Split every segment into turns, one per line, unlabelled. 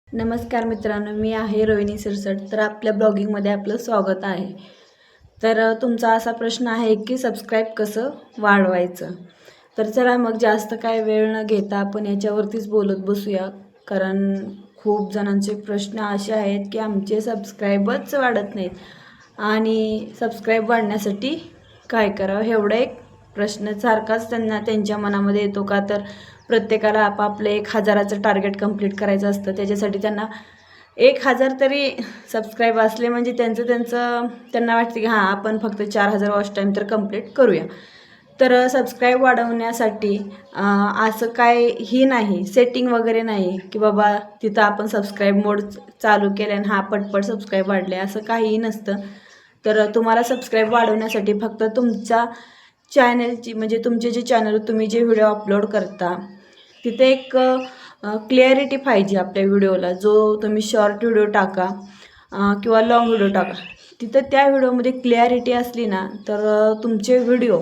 नमस्कार मित्रांनो, मी आहे रोहिणी सिरसट. तर आपल्या ब्लॉगिंगमध्ये आपलं स्वागत आहे. तर तुमचा असा प्रश्न आहे की सबस्क्राईब कसं वाढवायचं. तर चला मग जास्त काय वेळ न घेता आपण याच्यावरतीच बोलत बसूया. कारण खूप जणांचे प्रश्न असे आहेत की आमचे सबस्क्राईबच वाढत नाहीत आणि सबस्क्राईब वाढण्यासाठी काय करावं, एवढा एक प्रश्न सारखाच त्यांच्या मनामध्ये येतो. का तर प्रत्येकाला आपापले 1000चं टार्गेट कंप्लीट करायचं असतं. त्याच्यासाठी त्यांना 1000 तरी सबस्क्राईब असले म्हणजे त्यांना वाटते की हां, आपण फक्त 4000 वॉच टाईम तर कंप्लीट करूया. तर सबस्क्राईब वाढवण्यासाठी असं काही नाही, सेटिंग वगैरे नाही की बाबा तिथं आपण सबस्क्राईब मोड चालू केलं आणि हा पटपट सबस्क्राईब वाढले, असं काहीही नसतं. तर तुम्हाला सबस्क्राईब वाढवण्यासाठी फक्त तुमच्या चॅनलची म्हणजे तुमचे जे चॅनल तुम्ही जे व्हिडिओ अपलोड करता तिथे एक क्लिअरिटी पाहिजे आपल्या व्हिडिओला. जो तुम्ही शॉर्ट व्हिडिओ टाका किंवा लाँग व्हिडिओ टाका, तिथं त्या व्हिडिओमध्ये क्लिअरिटी असली ना तर तुमचे व्हिडिओ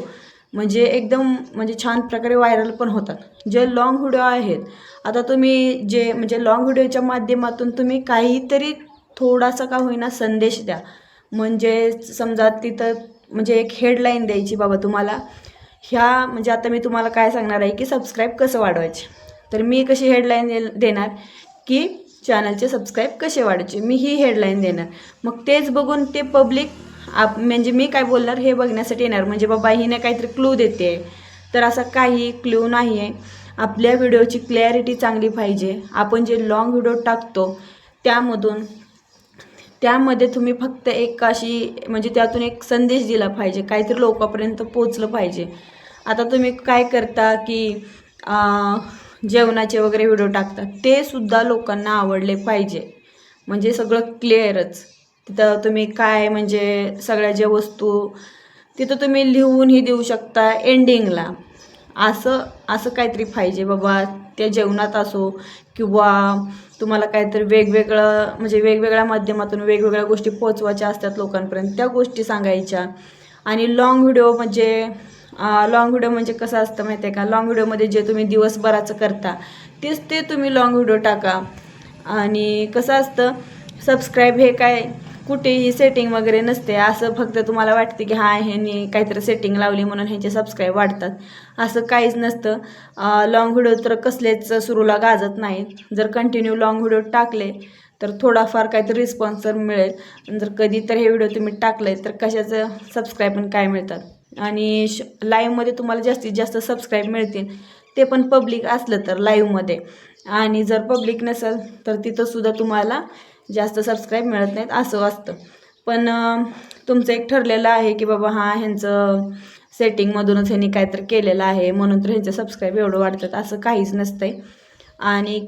म्हणजे एकदम म्हणजे छान प्रकारे व्हायरल पण होतात. जे लाँग व्हिडिओ आहेत, आता तुम्ही जे म्हणजे लाँग व्हिडिओच्या माध्यमातून तुम्ही काहीतरी थोडासा का होईना संदेश द्या. म्हणजे समजा तिथं म्हणजे एक हेडलाईन द्यायची, बाबा तुम्हाला ह्या म्हणजे आता मी तुम्हाला काय सांगणार आहे की सबस्क्राईब कसं वाढवायचे. तर मी कशी हेडलाईन देणार की चॅनलचे सबस्क्राईब कसे वाढवायचे, मी ही हेडलाईन देणार. मग तेच बघून ते पब्लिक म्हणजे मी काय बोलणार हे बघण्यासाठी येणार. म्हणजे बाबा हिने काहीतरी क्लू देते, तर असा काही क्लू नाही आहे. आपल्या व्हिडिओची क्लॅरिटी चांगली पाहिजे. आपण जे लाँग व्हिडिओ टाकतो त्यामध्ये तुम्ही फक्त एक अशी म्हणजे त्यातून एक संदेश दिला पाहिजे, काहीतरी लोकांपर्यंत पोचलं पाहिजे. आता तुम्ही काय करता की जेवणाचे वगैरे व्हिडिओ टाकतात, ते सुद्धा लोकांना आवडले पाहिजे. म्हणजे सगळं क्लिअरच तिथं तुम्ही काय म्हणजे सगळ्या ज्या वस्तू तिथं तुम्ही लिहूनही देऊ शकता एंडिंगला. असं असं काहीतरी पाहिजे बाबा, त्या जेवणात असो किंवा तुम्हाला काहीतरी वेगवेगळं म्हणजे वेगवेगळ्या माध्यमातून वेगवेगळ्या गोष्टी पोचवायच्या असतात लोकांपर्यंत, त्या गोष्टी सांगायच्या. आणि लाँग व्हिडिओ म्हणजे कसं असतं माहिती आहे का, लाँग व्हिडिओमध्ये जे तुम्ही दिवसभराचं करता तेच ते तुम्ही लाँग व्हिडिओ टाका. आणि कसं असतं, सबस्क्राईब हे काय कुठेही सेटिंग वगैरे नसते. असं फक्त तुम्हाला वाटते की हां, ह्यांनी काहीतरी सेटिंग लावली म्हणून ह्यांचे सबस्क्राईब वाढतात, असं काहीच नसतं. लाँग व्हिडिओ तर कसलेच सुरूला गाजत नाहीत. जर कंटिन्यू लाँग व्हिडिओ टाकले तर थोडाफार काहीतरी रिस्पॉन्स तर मिळेल. जर कधी तर हे व्हिडिओ तुम्ही टाकले तर कशाचं सबस्क्राईब पण काय मिळतात. आणि लाईव्हमध्ये तुम्हाला जास्तीत जास्त सबस्क्राईब मिळतील, ते पण पब्लिक असलं तर लाईव्हमध्ये. आणि जर पब्लिक नसेल तर तिथंसुद्धा तुम्हाला जास्त सबस्क्राईब मिळत नाहीत, असं असतं. पण तुमचं एक ठरलेलं आहे की बाबा हां, ह्यांचं सेटिंगमधूनच ह्यांनी काहीतरी केलेलं आहे म्हणून तर ह्यांचे सबस्क्राईब एवढं वाढतात, असं काहीच नसतंय. आणि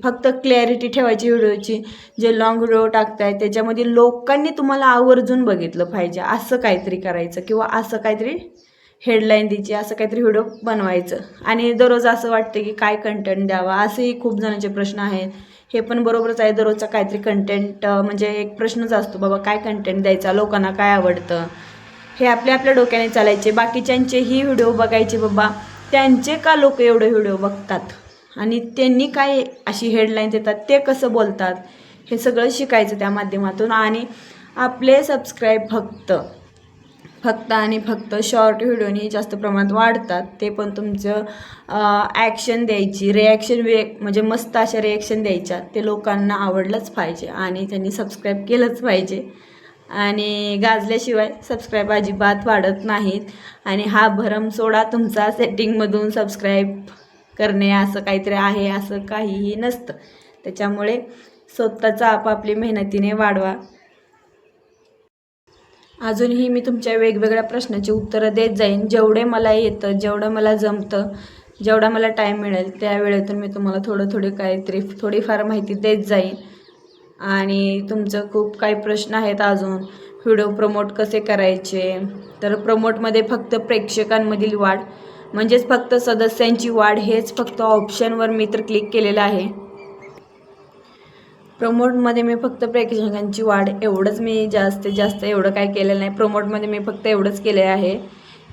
फक्त क्लॅरिटी ठेवायची व्हिडिओची. जे लाँग व्हिडिओ टाकताय त्याच्यामध्ये लोकांनी तुम्हाला आवर्जून बघितलं पाहिजे, असं काहीतरी करायचं किंवा असं काहीतरी हेडलाईन द्यायची, असं काहीतरी व्हिडिओ बनवायचं. आणि दररोज असं वाटतं की काय कंटेंट द्यावा, असेही खूप जणांचे प्रश्न आहेत. हे पण बरोबरच आहे, दररोजचा काहीतरी कंटेंट म्हणजे एक प्रश्नच असतो, बाबा काय कंटेंट द्यायचा, लोकांना काय आवडतं, हे आपल्या आपल्या डोक्याने चालायचे. बाकीच्यांचेही व्हिडिओ बघायचे, बाबा त्यांचे का लोक एवढे व्हिडिओ बघतात आणि त्यांनी काय अशी हेडलाईन देतात, ते कसं बोलतात, हे सगळं शिकायचं त्या माध्यमातून. आणि आपले सबस्क्राईब फक्त आणि फक्त शॉर्ट व्हिडिओनी जास्त प्रमाणात वाढतात. ते पण तुमचं ॲक्शन द्यायची, रिॲक्शन म्हणजे मस्त अशा रिॲक्शन द्यायच्या, ते लोकांना आवडलंच पाहिजे आणि त्यांनी सबस्क्राईब केलंच पाहिजे. आणि गाजल्याशिवाय सबस्क्राईब अजिबात वाढत नाहीत. आणि हा भरम सोडा तुमचा सेटिंगमधून सबस्क्राईब करणे असं काहीतरी आहे, असं काहीही नसतं. त्याच्यामुळे स्वतःचं आपापली मेहनतीने वाढवा. अजूनही मी तुमच्या वेगवेगळ्या प्रश्नाची उत्तरं देत जाईन, जेवढे मला येतं, जेवढं मला जमतं, जेवढा मला टाईम मिळेल त्या वेळेतून मी तुम्हाला थोडीफार माहिती देत जाईन. आणि तुमचं खूप काही प्रश्न आहेत अजून, व्हिडिओ प्रमोट कसे करायचे. तर प्रमोटमध्ये फक्त प्रेक्षकांमधील वाढ म्हणजेच फक्त सदस्यांची वाढ हेच फक्त ऑप्शनवर मी तर क्लिक केलेलं आहे. प्रमोटमध्ये मी फक्त प्रेक्षकांची वाढ एवढंच, मी जास्तीत जास्त एवढं काय केलेलं नाही. प्रमोटमध्ये मी फक्त एवढंच केले आहे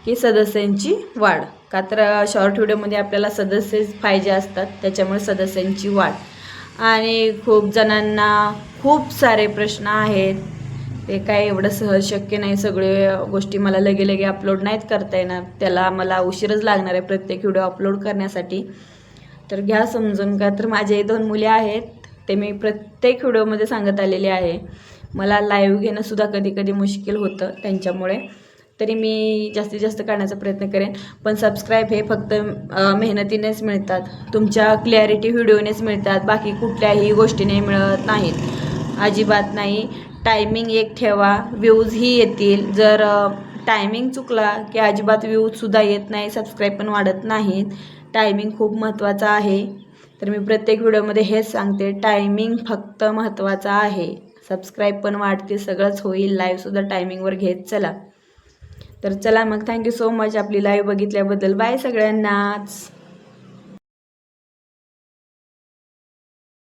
की सदस्यांची वाढ. का तर शॉर्ट व्हिडिओमध्ये आपल्याला सदस्य पाहिजे असतात, त्याच्यामुळे सदस्यांची वाढ. आणि खूप जणांना खूप सारे प्रश्न आहेत. ते काय एवढं सहज शक्य नाही, सगळे गोष्टी मला लगे अपलोड नाहीत करता येणार. त्याला मला उशीरच लागणार आहे प्रत्येक व्हिडिओ अपलोड करण्यासाठी. तर घ्या समजून का. तर माझे 2 मुले आहेत, ते मी प्रत्येक व्हिडिओमध्ये सांगत आलेले आहे. मला लाईव्ह घेणंसुद्धा कधी कधी मुश्किल होतं त्यांच्यामुळे. तरी मी जास्तीत जास्त करण्याचा प्रयत्न करेन. पण सबस्क्राईब हे फक्त मेहनतीनेच मिळतात, तुमच्या क्लॅरिटी व्हिडिओनेच मिळतात, बाकी कुठल्याही गोष्टीने मिळत नाहीत, अजिबात नाही. टायमिंग एक ठेवा, व्ह्यूजही येतील. जर टायमिंग चुकला की अजिबात व्ह्यूजसुद्धा येत नाही, सबस्क्राईब पण वाढत नाहीत. टायमिंग खूप महत्त्वाचा आहे. तर मी प्रत्येक व्हिडिओमध्ये हेच सांगते, टायमिंग फक्त महत्त्वाचा आहे. सबस्क्राईब पण वाढते, सगळंच होईल. लाईव्हसुद्धा टायमिंगवर घेत चला. तर चला मग, थँक्यू सो मच आपली लाईव्ह बघितल्याबद्दल. बाय सगळ्यांनाच.